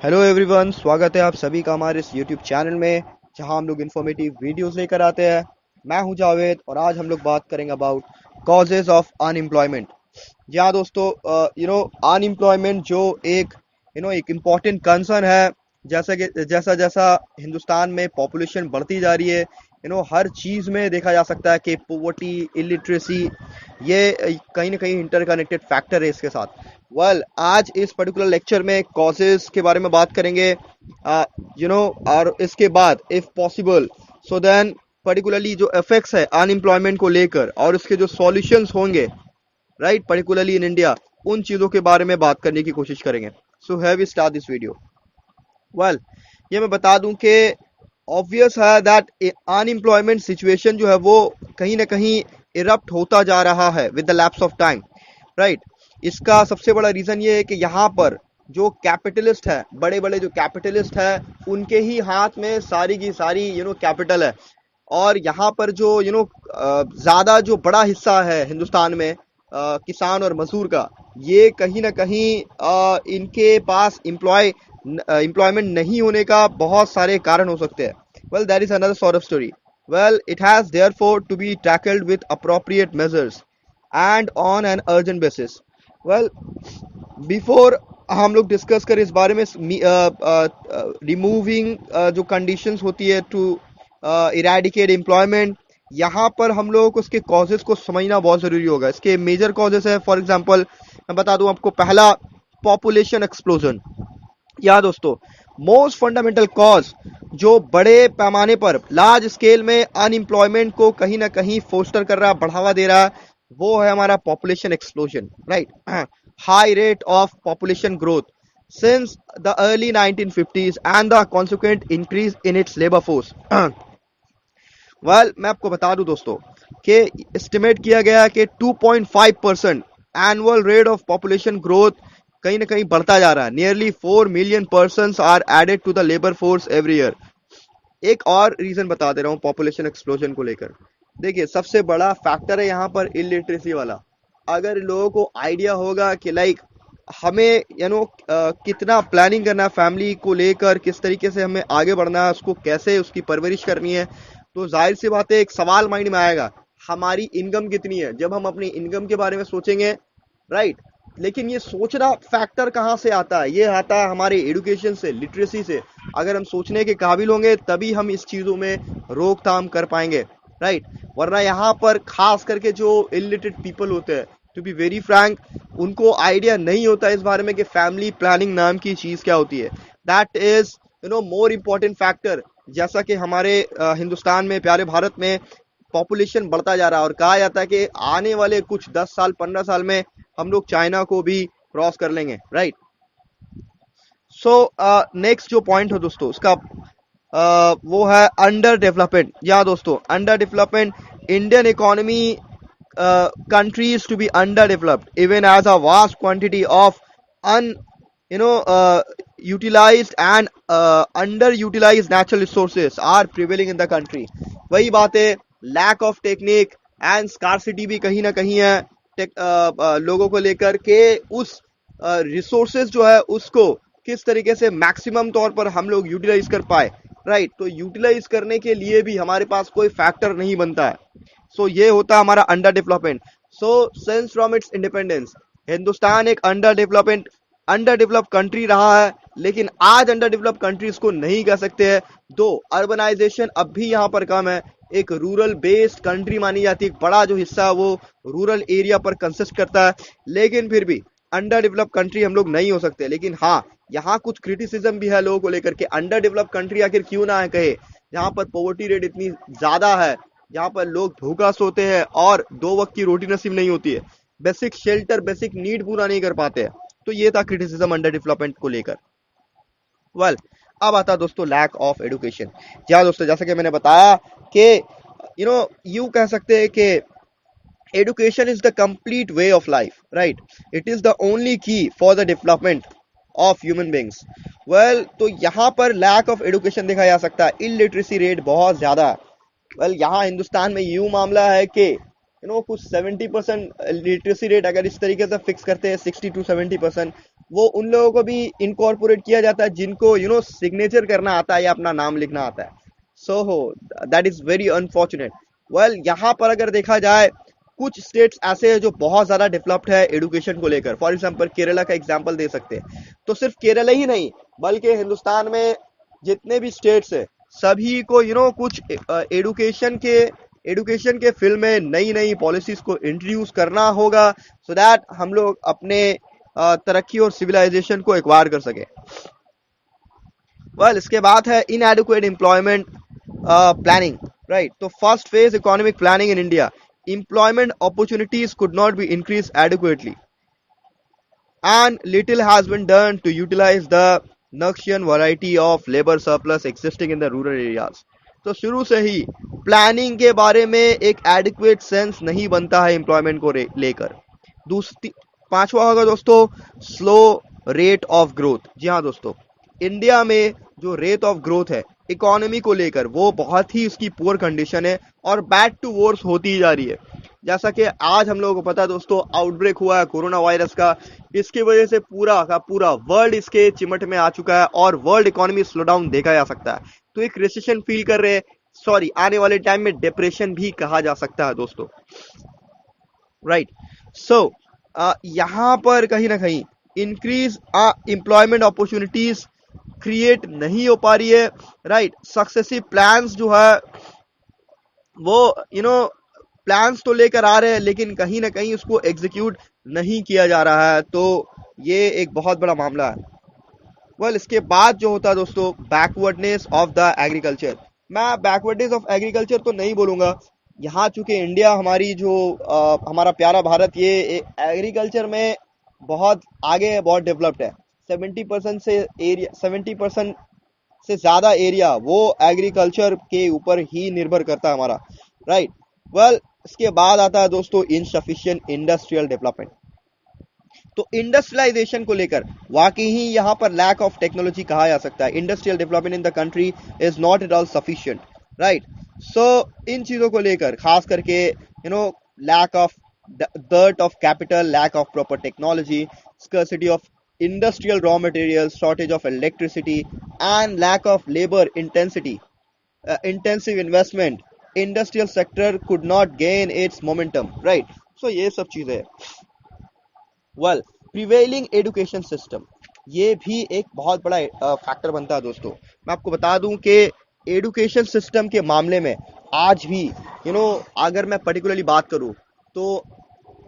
Hello everyone, स्वागत है आप सभी का हमारे इस यूट्यूब चैनल में जहां हम लोग इन्फॉर्मेटिव वीडियोस लेकर आते हैं। मैं हूं जावेद और आज हम लोग बात करेंगे अबाउट कॉजेज ऑफ अनएम्प्लॉयमेंट। जी हाँ दोस्तों, अनएम्प्लॉयमेंट जो एक इम्पॉर्टेंट कंसर्न है। जैसा जैसा हिंदुस्तान में पॉपुलेशन बढ़ती जा रही है, हर चीज़ में देखा जा सकता है कि पोवर्टी, इलिटरेसी, ये कहीं ना कहीं इंटरकनेक्टेड फैक्टर है इसके साथ। आज इस पर्टिकुलर लेक्चर में कॉजेज के बारे में बात करेंगे, और इसके बाद if possible so then particularly जो इफेक्ट्स है अनएम्प्लॉयमेंट को लेकर और उसके जो सॉल्यूशंस होंगे, राइट, पर्टिकुलरली इन इंडिया, उन चीज़ों के बारे में बात करने की कोशिश करेंगे। So have we start this video. Well, ये मैं बता दूं कि ऑब्वियस है दैट अनएम्प्लॉयमेंट सिचुएशन जो है वो कहीं ना कहीं इरप्ट होता जा रहा है with the lapse of time, right. इसका सबसे बड़ा रीजन ये है कि यहाँ पर जो कैपिटलिस्ट है, बड़े बड़े जो कैपिटलिस्ट है, उनके ही हाथ में सारी की सारी कैपिटल है। और यहाँ पर जो ज्यादा जो बड़ा हिस्सा है हिंदुस्तान में किसान और मजदूर का, ये कहीं ना कहीं इनके पास एम्प्लॉयमेंट नहीं होने का बहुत सारे कारण हो सकते हैं। Well, that is another sort of story. Well, it has therefore to be tackled with appropriate measures and on an urgent basis. Well, before हम लोग डिस्कस करें इस बारे में, रिमूविंग जो कंडीशंस होती है टू इरेडिकेट एम्प्लॉयमेंट, यहाँ पर हम लोगों को उसके कॉजेज को समझना बहुत ज़रूरी होगा। इसके मेजर कॉजेज है, फॉर एग्जांपल मैं बता दूं आपको, पहला पॉपुलेशन एक्सप्लोजन। या दोस्तों, मोस्ट फंडामेंटल कॉज जो बड़े पैमाने पर लार्ज स्केल में अनएम्प्लॉयमेंट को कहीं ना कहीं फोस्टर कर रहा है, बढ़ावा दे रहा है, वो है हमारा population explosion, right. High rate of population growth since the early 1950s and the consequent increase in its labor force। मैं आपको बता दूं दोस्तों कि एस्टिमेट किया गया है कि 2.5% annual rate of population growth कहीं ना कहीं बढ़ता जा रहा है। Nearly 4 million person are added to the labour force every year. एक और रीजन बता दे रहा हूँ पॉपुलेशन एक्सप्लोजन को लेकर। देखिए, सबसे बड़ा फैक्टर है यहाँ पर इलिटरेसी वाला। अगर लोगों को आइडिया होगा कि लाइक हमें कितना प्लानिंग करना है फैमिली को लेकर, किस तरीके से हमें आगे बढ़ना है, उसको कैसे उसकी परवरिश करनी है, तो जाहिर सी बात है एक सवाल माइंड में आएगा, हमारी इनकम कितनी है। जब हम अपनी इनकम के बारे में सोचेंगे, राइट, लेकिन ये सोचना फैक्टर कहाँ से आता है? ये आता है हमारे एजुकेशन से, लिटरेसी से। अगर हम सोचने के काबिल होंगे तभी हम इस चीज़ों में रोकथाम कर पाएंगे, राइट। वरना यहाँ पर खास करके जो इलिटरेट पीपल होते हैं, टू बी वेरी फ्रैंक, उनको आइडिया नहीं होता इस बारे में कि फैमिली प्लानिंग नाम की चीज़ क्या होती है। That is more important factor. जैसा कि हमारे हिंदुस्तान में, प्यारे भारत में पॉपुलेशन बढ़ता जा रहा है और कहा जाता है कि आने वाले कुछ 10 साल 15 साल में हम लोग चाइना को भी क्रॉस कर लेंगे, राइट। सो नेक्स्ट जो पॉइंट है दोस्तों उसका, वो है अंडर डेवलपमेंट। या दोस्तों, under development, Indian economy countries to be underdeveloped even as a vast quantity of un utilized and underutilized natural resources are prevailing in the country। वही बात है, lack of technique and scarcity भी कहीं ना कहीं है लोगों को लेकर के। उस रिसोर्सेज जो है उसको किस तरीके से मैक्सिमम तौर पर हम लोग यूटिलाइज कर पाए, राइट। तो यूटिलाइज करने के लिए भी हमारे पास कोई फैक्टर नहीं बनता है। सो ये होता है हमारा under development. So since from its independence, Hindustan एक अंडर डेवलप कंट्री रहा है, लेकिन आज अंडर डेवलप कंट्रीज को नहीं कह सकते हैं। दो अर्बनाइजेशन अब भी यहाँ पर कम है, एक रूरल बेस्ड कंट्री मानी जाती है, एक बड़ा जो हिस्सा है वो रूरल एरिया पर कंसिस्ट करता है, लेकिन फिर भी अंडर डेवलप कंट्री हम लोग नहीं हो सकते। लेकिन हाँ, यहाँ कुछ क्रिटिसिज्म भी है लोगों को लेकर के, अंडर डेवलप कंट्री आखिर क्यों ना है कहे, जहाँ पर पॉवर्टी रेट इतनी ज्यादा है, जहाँ पर लोग भूखा सोते हैं और 2 वक्त की रोटी नसीब नहीं होती है, बेसिक शेल्टर, बेसिक नीड पूरा नहीं कर पाते हैं। तो ये था क्रिटिसिज्म अंडर डेवलपमेंट को लेकर। वेल, अब आता दोस्तों लैक ऑफ एजुकेशन। जी दोस्तों, जैसा कि मैंने बताया कि यू कह सकते हैं कि education is the complete way of life, right? It is the only key for the development of human beings। well, तो यहाँ पर लैक ऑफ एजुकेशन देखा जा सकता है, इलिटरेसी रेट बहुत ज्यादा है। यहाँ हिंदुस्तान में यूं मामला है कि कुछ 70% लिटरेसी रेट अगर इस तरीके से फिक्स करते हैं, 60 to 70%, वो उन लोगों को भी इनकॉर्पोरेट किया जाता है जिनको सिग्नेचर करना आता है या अपना नाम लिखना आता है। So that is very unfortunate. Well, यहाँ पर अगर देखा जाए, कुछ स्टेट्स ऐसे हैं जो बहुत ज्यादा डेवलप्ड है एडुकेशन को लेकर। फॉर एग्जांपल केरला का एग्जांपल दे सकते हैं। तो सिर्फ केरला ही नहीं, बल्कि हिंदुस्तान में जितने भी स्टेट्स है, सभी को कुछ एडुकेशन के फील्ड में नई नई पॉलिसीज को इंट्रोड्यूस करना होगा, सो दैट हम लोग अपने तरक्की और सिविलाइजेशन को एक्वायर कर सके। वेल, इसके बाद है इनएडिक्वेट एम्प्लॉयमेंट प्लानिंग, राइट। तो first phase economic planning in India, employment opportunities could not be increased adequately, and little has been done to utilize the Naxian variety of labor surplus existing in the rural areas। तो शुरू से ही planning के बारे में एक adequate sense नहीं बनता है एम्प्लॉयमेंट को लेकर। दूसरी, पांचवा होगा दोस्तों, स्लो रेट ऑफ ग्रोथ। जी हाँ दोस्तों, इंडिया में जो रेट ऑफ ग्रोथ है इकोनॉमी को लेकर, वो बहुत ही उसकी पुअर कंडीशन है और बैड टू वर्स होती ही जा रही है। जैसा कि आज हम लोगों को पता है दोस्तों, आउटब्रेक हुआ है कोरोना वायरस का। इसकी वजह से पूरा का पूरा वर्ल्ड इसके चिमट में आ चुका है और वर्ल्ड इकोनॉमी स्लो डाउन देखा जा सकता है। तो एक रिसेशन फील कर रहे हैं, सॉरी, आने वाले टाइम में डिप्रेशन भी कहा जा सकता है दोस्तों, राइट। सो यहाँ पर कहीं ना कहीं इंक्रीज एम्प्लॉयमेंट अपॉर्चुनिटीज क्रिएट नहीं हो पा रही है, राइट। सक्सेसिव प्लान्स जो है वो प्लान्स तो लेकर आ रहे हैं, लेकिन कहीं ना कहीं उसको एग्जीक्यूट नहीं किया जा रहा है। तो ये एक बहुत बड़ा मामला है। वेल, इसके बाद जो होता है दोस्तों, बैकवर्डनेस ऑफ द एग्रीकल्चर। मैं बैकवर्डनेस ऑफ एग्रीकल्चर तो नहीं बोलूंगा, यहाँ चूंकि इंडिया हमारी जो हमारा प्यारा भारत, ये एग्रीकल्चर में बहुत आगे है, बहुत डेवलप्ड है। 70% से ज्यादा एरिया वो एग्रीकल्चर के ऊपर ही निर्भर करता है हमारा, राइट। वेल, इसके बाद आता है दोस्तों इनसफिशिएंट इंडस्ट्रियल डेवलपमेंट। तो इंडस्ट्रियलाइजेशन को लेकर वाकई ही यहाँ पर लैक ऑफ टेक्नोलॉजी कहा जा सकता है। Industrial development in the country is not at all sufficient, right. So इन चीजों को लेकर खास करके lack of dearth of capital, lack of proper technology, scarcity of industrial raw materials, shortage of electricity, and lack of labor intensive investment, industrial sector could not gain its momentum, right। so ये सब चीजें। Well, prevailing education system, ये भी एक बहुत बड़ा factor बनता है दोस्तों। मैं आपको बता दूं कि एजुकेशन सिस्टम के मामले में आज भी अगर मैं पर्टिकुलरली बात करूं, तो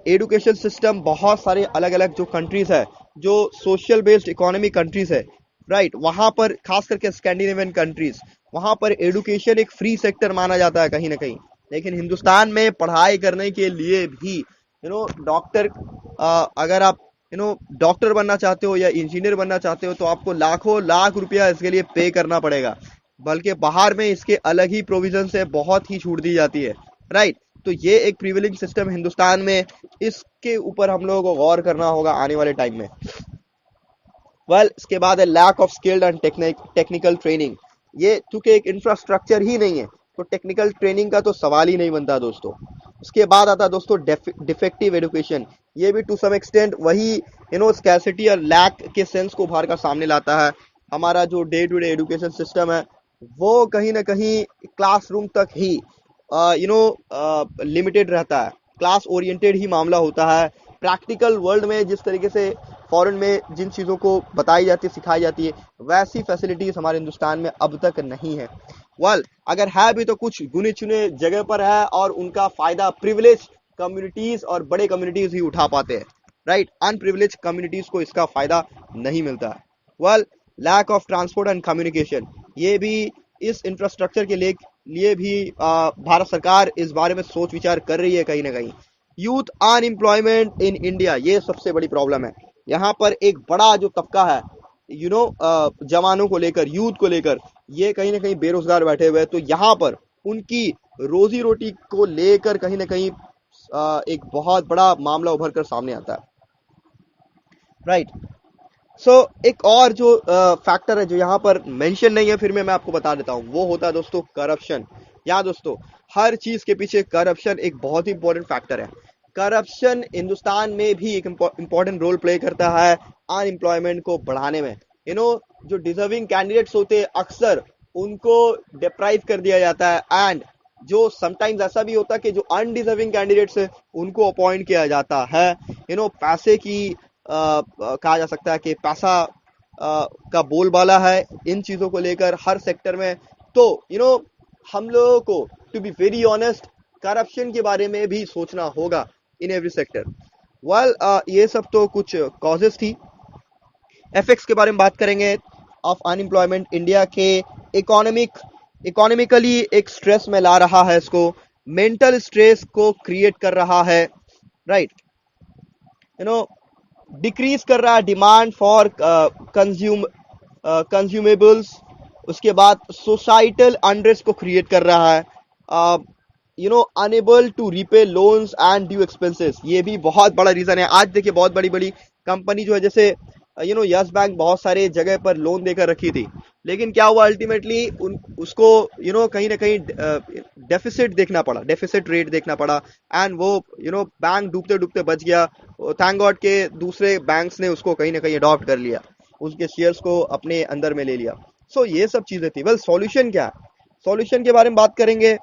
एजुकेशन सिस्टम बहुत सारे अलग अलग जो कंट्रीज है, जो सोशल बेस्ड इकोनॉमी कंट्रीज है, राइट, वहां पर खास करके स्कैंडिनेवियन कंट्रीज, वहां पर एजुकेशन एक फ्री सेक्टर माना जाता है कहीं ना कहीं। लेकिन हिंदुस्तान में पढ़ाई करने के लिए भी डॉक्टर, अगर आप डॉक्टर बनना चाहते हो या इंजीनियर बनना चाहते हो, तो आपको लाखों लाख रुपया इसके लिए पे करना पड़ेगा। बल्कि बाहर में इसके अलग ही प्रोविजन से बहुत ही छूट दी जाती है, राइट। तो ये एक प्रिविलेज सिस्टम हिंदुस्तान में, इसके ऊपर हम लोगों को गौर करना होगा आने वाले टाइम में। वेल, इसके बाद है lack of skilled and technical training. ये चूंकि एक इंफ्रास्ट्रक्चर ही नहीं है, तो टेक्निकल ट्रेनिंग का तो सवाल ही नहीं बनता दोस्तों। उसके बाद आता है दोस्तों डिफेक्टिव एजुकेशन। ये भी टू सम एक्सटेंट वही स्कैर्सिटी और लैक के सेंस को बाहर का सामने लाता है। हमारा जो day to day education system है, वो कहीं ना कहीं क्लासरूम तक ही लिमिटेड रहता है, क्लास ओरिएंटेड ही मामला होता है। प्रैक्टिकल वर्ल्ड में जिस तरीके से फॉरेन में जिन चीज़ों को बताई जाती है, सिखाई जाती है, वैसी फैसिलिटीज हमारे हिंदुस्तान में अब तक नहीं है। वेल, अगर है भी तो कुछ गुने चुने जगह पर है, और उनका फायदा प्रिविलेज कम्युनिटीज और बड़े कम्युनिटीज ही उठा पाते हैं, राइट। अनप्रिविलेज कम्युनिटीज को इसका फायदा नहीं मिलता है। Well, lack of transport and communication, ये भी इस इंफ्रास्ट्रक्चर के लिए भी भारत सरकार इस बारे में सोच विचार कर रही है कहीं ना कहीं। यूथ अनएम्प्लॉयमेंट इन इंडिया, ये सबसे बड़ी प्रॉब्लम है। यहाँ पर एक बड़ा जो तबका है जवानों को लेकर, यूथ को लेकर, ये कहीं ना कहीं बेरोजगार बैठे हुए हैं। तो यहाँ पर उनकी रोजी रोटी को लेकर कहीं ना कहीं एक बहुत बड़ा मामला उभर कर सामने आता है, राइट। सो एक और जो फैक्टर है जो यहाँ पर मेंशन नहीं है, फिर मैं आपको बता देता हूँ, वो होता है दोस्तों करप्शन। या दोस्तों, हर चीज के पीछे करप्शन एक बहुत ही इंपॉर्टेंट फैक्टर है। करप्शन हिंदुस्तान में भी एक इंपॉर्टेंट रोल प्ले करता है अनएम्प्लॉयमेंट को बढ़ाने में। जो डिजर्विंग कैंडिडेट्स होते हैं अक्सर उनको डिप्राइव कर दिया जाता है, एंड जो समटाइम्स ऐसा भी होता है कि जो अनडिजर्विंग कैंडिडेट्स है उनको अपॉइंट किया जाता है। पैसे की कहा जा सकता है कि पैसा का बोलबाला है इन चीजों को लेकर हर सेक्टर में। तो हम लोगों को to be very honest corruption के बारे में भी सोचना होगा इन एवरी सेक्टर। वेल ये सब तो कुछ कॉजेस थी। एफेक्ट्स के बारे में बात करेंगे ऑफ अनएम्प्लॉयमेंट। इंडिया के इकोनॉमिकली एक स्ट्रेस में ला रहा है, इसको मेंटल स्ट्रेस को क्रिएट कर रहा है, राइट। डिक्रीज कर रहा है डिमांड फॉर कंज्यूमेबल्स। उसके बाद सोसाइटल अनरेस्ट को क्रिएट कर रहा है। Unable to repay loans and due expenses, ये भी बहुत बड़ा रीजन है। आज देखिए बहुत बड़ी बड़ी कंपनी जो है, जैसे यस बैंक बहुत सारे जगह पर लोन देकर रखी थी, लेकिन क्या हुआ अल्टीमेटली उसको कहीं ना कहीं डेफिसिट देखना पड़ा, डेफिसिट रेट देखना पड़ा, एंड वो बैंक डूबते डूबते बच गया। थैंक गॉड के दूसरे बैंक्स ने उसको कहीं ना कहीं अडॉप्ट कर लिया, उसके शेयर्स को अपने अंदर में ले लिया। सो ये सब चीजें थी। वेल सॉल्यूशन क्या है, सॉल्यूशन के बारे में बात करेंगे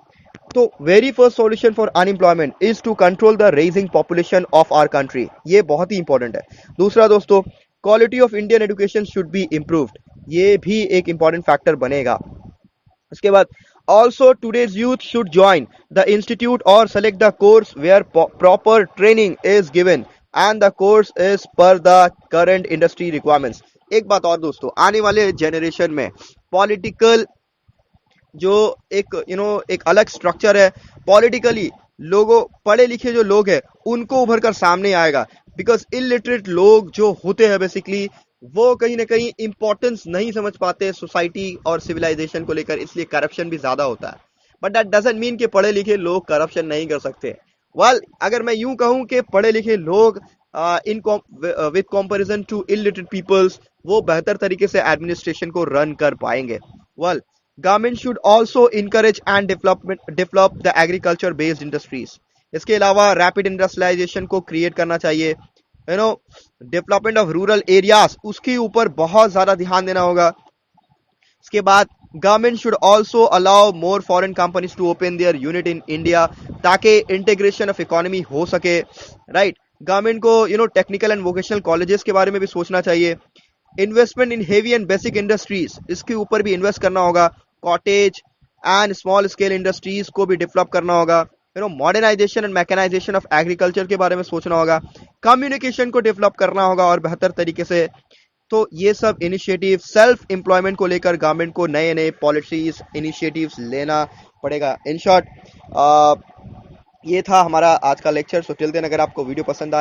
तो very first solution for unemployment is to control the raising population of our country, ये बहुत ही इंपॉर्टेंट है। दूसरा दोस्तों, quality of Indian education should be improved, ये भी एक इंपॉर्टेंट फैक्टर बनेगा। उसके बाद also today's youth should join the institute और select the course where proper training is given and the course is per the current industry requirements. एक बात और दोस्तों, आने वाले जनरेशन में पॉलिटिकल जो एक अलग स्ट्रक्चर है पॉलिटिकली, लोगों पढ़े लिखे जो लोग हैं उनको उभर कर सामने आएगा। बिकॉज इलिटरेट लोग जो होते हैं बेसिकली वो कहीं ना कहीं इंपॉर्टेंस नहीं समझ पाते सोसाइटी और सिविलाइजेशन को लेकर, इसलिए करप्शन भी ज्यादा होता है। बट दैट डजंट मीन कि पढ़े लिखे लोग करप्शन नहीं कर सकते। वेल अगर मैं यूं कहूं कि पढ़े लिखे लोग in with comparison to illiterate peoples वो बेहतर तरीके से एडमिनिस्ट्रेशन को रन कर पाएंगे। Well government should also encourage and develop the agriculture based industries. इसके अलावा रैपिड इंडस्ट्रियलाइजेशन को क्रिएट करना चाहिए। डेवलपमेंट ऑफ रूरल एरियाज, उसके ऊपर बहुत ज्यादा ध्यान देना होगा। इसके बाद government should also allow more foreign companies to open their unit in India, ताकि इंटीग्रेशन ऑफ इकोनॉमी हो सके, राइट। गवर्नमेंट को टेक्निकल एंड वोकेशनल कॉलेजेस के बारे में भी सोचना चाहिए। Investment in heavy and basic industries, इसके ऊपर भी इन्वेस्ट करना होगा। Cottage and small scale industries को भी डेवलप करना होगा। Modernisation and mechanisation of agriculture के बारे में सोचना होगा। कम्युनिकेशन को डेवलप करना होगा और बेहतर तरीके से। तो ये सब इनिशिएटिव सेल्फ एम्प्लॉयमेंट को लेकर गवर्नमेंट को नए नए पॉलिसीज इनिशिएटिव्स लेना पड़ेगा। इन शॉर्ट ये था हमारा आज का लेक्चर। सो टिल देन अगर आपको वीडियो पसंद आए